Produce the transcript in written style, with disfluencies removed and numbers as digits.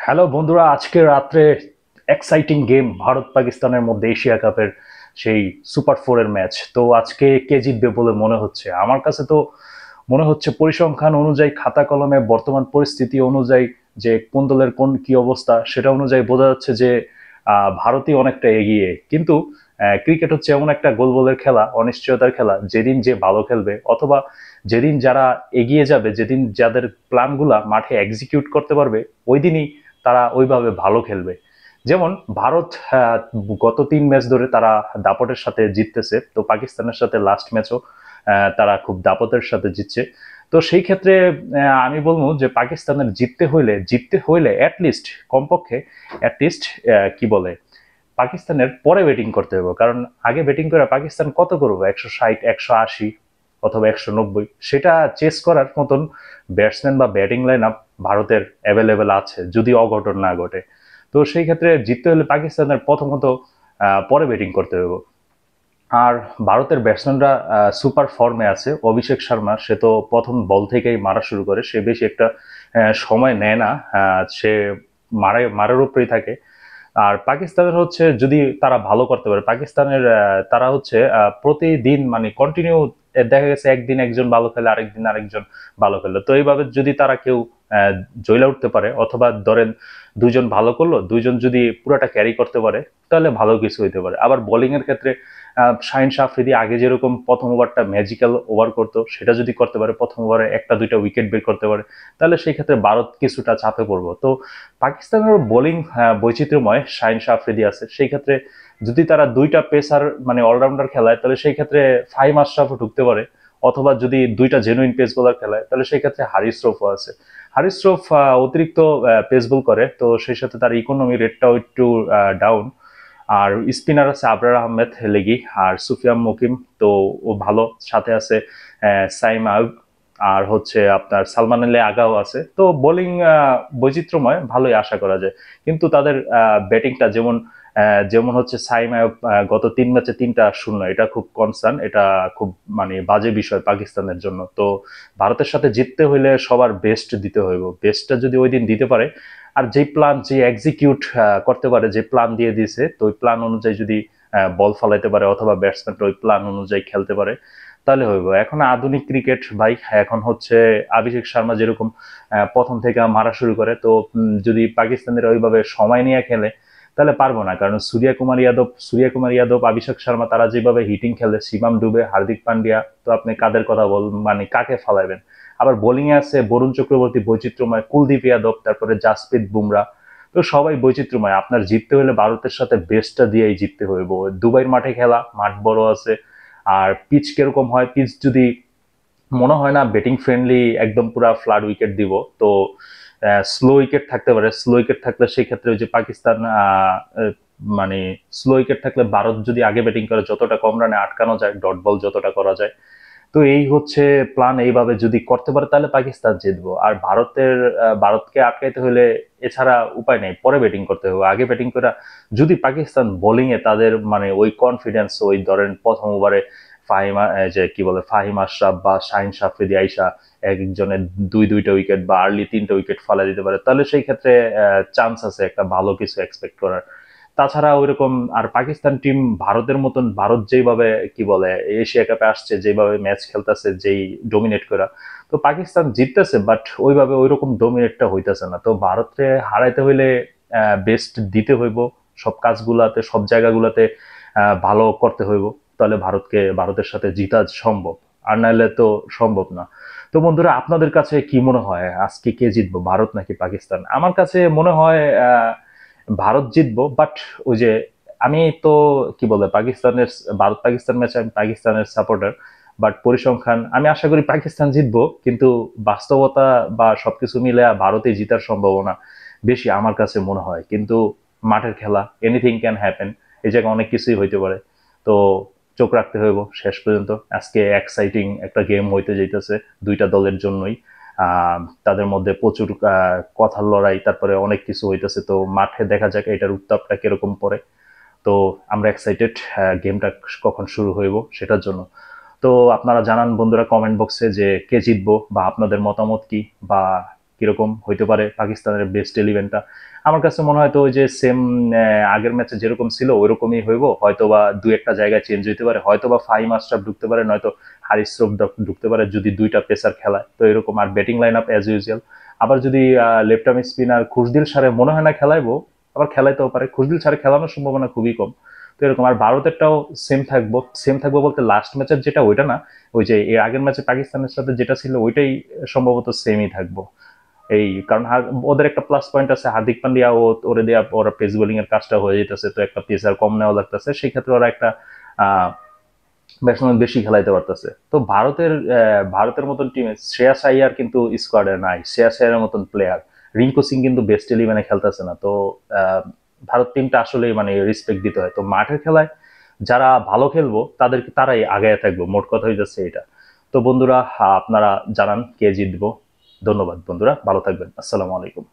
Hello বন্ধুরা, আজকে রাত্রে এক্সাইটিং গেম ভারত পাকিস্তানের মধ্যে এশিয়া কাপের সেই সুপার ফোরের ম্যাচ। তো আজকে কে জিতবে বলে মনে হচ্ছে? আমার কাছে তো মনে হচ্ছে পরিসংখ্যান অনুযায়ী, খাতা কলমে বর্তমান পরিস্থিতি অনুযায়ী যে কোন দলের কোন কি অবস্থা সেটা অনুযায়ী বোঝা যাচ্ছে যে ভারতই অনেকটা এগিয়ে। কিন্তু ক্রিকেট হচ্ছে এমন একটা গোলবলের খেলা, অনিশ্চয়তার খেলা। যেদিন যে ভালো খেলবে অথবা যেদিন যারা এগিয়ে যাবে, যেদিন যাদের প্ল্যানগুলা মাঠে এক্সিকিউট করতে পারবে, ওই দিনই তারা ওইভাবে ভালো খেলবে। যেমন ভারত গত 3 ম্যাচ ধরে তারা দাপটের সাথে জিততেছে, তো পাকিস্তানের সাথে লাস্ট ম্যাচও তারা খুব দাপটের সাথে জিতছে। তো সেই ক্ষেত্রে আমি বলবো যে পাকিস্তানের জিততে হইলে অ্যাটলিস্ট, কমপক্ষে অ্যাটলিস্ট কি বলে, পাকিস্তানের পরে ব্যাটিং করতে হবে। কারণ আগে ব্যাটিং করে পাকিস্তান কত করবো? 160, 180 অথবা 190, সেটা চেস করার মতন ব্যাটসম্যান বা ব্যাটিং লাইন আপ ভারতের অ্যাভেলেবেল আছে, যদি অঘটন না ঘটে। তো সেই ক্ষেত্রে জিততে হলে পাকিস্তানের প্রথমত পরে ব্যাটিং করতে হবে। আর ভারতের ব্যাটসম্যানরা সুপার ফর্মে আছে। অভিষেক শর্মা, সে তো প্রথম বল থেকেই মারা শুরু করে, সে বেশি একটা সময় নেয় না। সে মারার উপরেই থাকে। আর পাকিস্তানের হচ্ছে, যদি তারা ভালো করতে পারে, পাকিস্তানের তারা হচ্ছে প্রতিদিন মানে কন্টিনিউ দেখা গেছে একদিন একজন ভালো খেলে, আরেকদিন আরেকজন ভালো খেললো। তো এইভাবে যদি তারা কেউ জ্বলে উঠতে পারে, অথবা ধরেন দুইজন ভালো করলো, দুইজন যদি পুরাটা ক্যারি করতে পারে, তাহলে ভালো কিছু হইতে পারে। আবার বোলিং এর ক্ষেত্রে শাহিন শাহ আফ্রিদি আগে যেরকম প্রথম ওভারটা ম্যাজিক্যাল ওভার করতো, সেটা যদি করতে পারে, প্রথম ওভারে একটা দুইটা উইকেট বের করতে পারে, তাহলে সেই ক্ষেত্রে ভারত কিছুটা চাপে পড়বো। তো পাকিস্তানের বোলিং বৈচিত্র্যময়, শাহিন শাহ আফ্রিদি আছে, সেই ক্ষেত্রে যদি তারা দুইটা পেসার মানে অলরাউন্ডার খেলায়, তাহলে সেই ক্ষেত্রে ফাহিম আশরাফও ঢুকতে পারে। অথবা যদি দুইটা জেনুইন পেস বোলার খেলায়, তাহলে সেই ক্ষেত্রে হারিস রফও আছে। হারিস রফ অতিরিক্ত পেস বল করে, তো সেই সাথে তার ইকোনমি রেটটাও একটু ডাউন। আর স্পিনার আছে আবরার আহমেদ লেগি আর সুফিয়ান মুকিম, তো ও ভালো। সাথে আছে সাইম আয়ুব, আর হচ্ছে আপনার সালমান আলী আগাও আছে। তো বোলিং বৈচিত্র্যময়, ভালোই আশা করা যায়। কিন্তু তাদের ব্যাটিংটা যেমন হচ্ছে সাইম আয়ুব গত 3 ম্যাচে 3টা শূন্য, এটা খুব কনসার্ন, এটা খুব মানে বাজে বিষয় পাকিস্তানের জন্য। তো ভারতের সাথে জিততে হইলে সবার বেস্ট দিতে হইব। বেস্টটা যদি ওই দিন দিতে পারে, আর যে প্ল্যান যে এক্সিকিউট করতে পারে, যে প্ল্যান দিয়ে দিয়েছে, তো ওই প্ল্যান অনুযায়ী যদি বল ফালাইতে পারে, অথবা ব্যাটসম্যানটা ওই প্ল্যান অনুযায়ী খেলতে পারে, তাহলে হইব। এখন আধুনিক ক্রিকেট ভাই, এখন হচ্ছে অভিষেক শর্মা যেরকম প্রথম থেকে মারা শুরু করে, তো যদি পাকিস্তানের ওইভাবে সময় নিয়ে খেলে, তাহলে পারবো না। কারণ সূর্যকুমার যাদব, অভিষেক শর্মা, তারা যেভাবে হিটিং খেলে, শিবম ডুবে, হার্দিক পান্ডিয়া, তো আপনি কাদের কথা বল, মানে কাকে ফালাইবেন? আবার বোলিং এ আছে বরুণ চক্রবর্তী, বৈচিত্র্যময়, কুলদীপ যাদব, তারপরে জাসপ্রীত বুমরা। তো সবাই বৈচিত্র্যময়। আপনার জিততে হলে ভারতের সাথে বেস্টটা দিয়েই জিততে হইব। দুবাইয়ের মাঠে খেলা, মাঠ বড় আছে। আর পিচ কিরকম হয়, পিচ যদি মনে হয় না ব্যাটিং ফ্রেন্ডলি, একদম পুরা ফ্লাড উইকেট দিব, তো স্লো উইকেট থাকতে পারে। স্লো উইকেট থাকলে সেই ক্ষেত্রে ওই যে পাকিস্তান মানে স্লো উইকেট থাকলে ভারত যদি আগে ব্যাটিং করে, যতটা কম রানে আটকানো যায়, ডট বল যতটা করা যায়। তো এই হচ্ছে প্ল্যান। এইভাবে যদি করতে পারে, তাহলে পাকিস্তান জিতবো। আর ভারতকে আটকাইতে হলে এছাড়া উপায় নেই, পরে ব্যাটিং করতে হবে। আগে ব্যাটিং করে যদি পাকিস্তান বোলিং এ তাদের মানে ওই কনফিডেন্স, ওই ধরেন প্রথম ওভারে যে কি বলে, ফাহিম আশরাফ বা শাহিন আফ্রিদি আইসা এক একজনের দুইটা উইকেট বা আর্লি 3টা উইকেট ফালা দিতে পারে, তাহলে সেই ক্ষেত্রে চান্স আছে একটা ভালো কিছু এক্সপেক্ট করার। তাছাড়া ওইরকম আর পাকিস্তান টিম ভারতের মতন, ভারত যেভাবে কি বলে এশিয়া কাপে আসছে, যেভাবে ম্যাচ খেলতেছে, যেই ডোমিনেট করা, তো পাকিস্তান জিততেছে, বাট ওইভাবে ওইরকম ডোমিনেটটা হইতেছে না। তো ভারতকে হারাইতে হইলে বেস্ট দিতে হইব, সব কাজগুলাতে, সব জায়গাগুলাতে ভালো করতে হইব। তাহলে ভারতের সাথে জিতা সম্ভব। আর নাহলে তো সম্ভব না। তো বন্ধুরা, আপনাদের কাছে কি মনে হয় আজকে কে জিতবো, ভারত নাকি পাকিস্তান? আমার কাছে মনে হয় ভারত জিতবো, বাট ওই যে আমি তো কি বলে পাকিস্তানের, ভারত পাকিস্তান ম্যাচে আমি পাকিস্তানের সাপোর্টার, বাট পরিসংখ্যান আমি আশা করি পাকিস্তান জিতবো। কিন্তু বাস্তবতা বা সবকিছু মিলে ভারতেই জিতার সম্ভাবনা বেশি আমার কাছে মনে হয়। কিন্তু মাঠের খেলা, এনিথিং ক্যান হ্যাপেন, এই জায়গায় অনেক কিছুই হইতে পারে। তো চোখ রাখতে হইব শেষ পর্যন্ত। আজকে এক্সাইটিং একটা গেম হইতে যাইতেছে দুইটা দলের জন্যই। তাদের মধ্যে প্রচুর কথার লড়াই, তারপরে অনেক কিছু হইতেছে। তো মাঠে দেখা যাক এটার উত্তাপটা কিরকম পড়ে। তো আমরা এক্সাইটেড গেমটা কখন শুরু হইব সেটার জন্য। তো আপনারা জানান বন্ধুরা কমেন্ট বক্সে যে কে জিতবো, বা আপনাদের মতামত কি, বা কিরকম হইতে পারে পাকিস্তানের বেস্ট ইলেভেনটা। আমার কাছে মনে হয় তো ওই যে সেম আগের ম্যাচে যেরকম ছিল ওইরকমই হইব, হয়তো বা দু একটা জায়গায় চেঞ্জ হইতে পারে, হয়তো বা ফাহিম আশরাফ ঢুকতে পারে, নয়তো হারিস শ্রফ ঢুকতে পারে যদি দুইটা পেসার খেলায়, তো এরকম। আর batting line up as usual. আবার যদি লেফট আর্ম স্পিনার খুশদিল সারে মনে হয় না খেলাইবো, আবার খেলাইতেও পারে, খুশদিল সারে খেলানোর সম্ভাবনা খুবই কম। তো এরকম। আর ভারতেরটাও সেম থাকবো বলতে লাস্ট ম্যাচের যেটা ওইটা না, ওই যে এর আগের ম্যাচে পাকিস্তানের সাথে যেটা ছিল ওইটাই সম্ভবত সেমই থাকবো। এই কারণ ওদের একটা প্লাস পয়েন্ট আছে, হার্দিক পান্ডিয়া ও ওরে দেয়া ওরা পেস বোলিং এর কাজটা হয়ে যেতেছে, তো একটা পেসার কম নেওয়া লাগতেছে, সেই ক্ষেত্রে ওরা একটা ব্যাটসম্যান বেশি খেলাইতে পারতেছে। তো ভারতের মতন টিমে শ্রেয়াস আইয়ার কিন্তু স্কোয়াডে নাই, শ্রেয়াস আইয়ারের মতন প্লেয়ার। রিঙ্কু সিং কিন্তু বেস্ট ইলেভেনে খেলতেছে না। তো ভারত টিমটা আসলে মানে রেসপেক্ট দিতে হয়। তো মাঠের খেলায় যারা ভালো খেলবো তারাই আগায় থাকবো, মোট কথা হইতেছে এটা। তো বন্ধুরা, আপনারা জানান কে জিতবো। ধন্যবাদ বন্ধুরা, ভালো থাকবেন, আসসালামু আলাইকুম।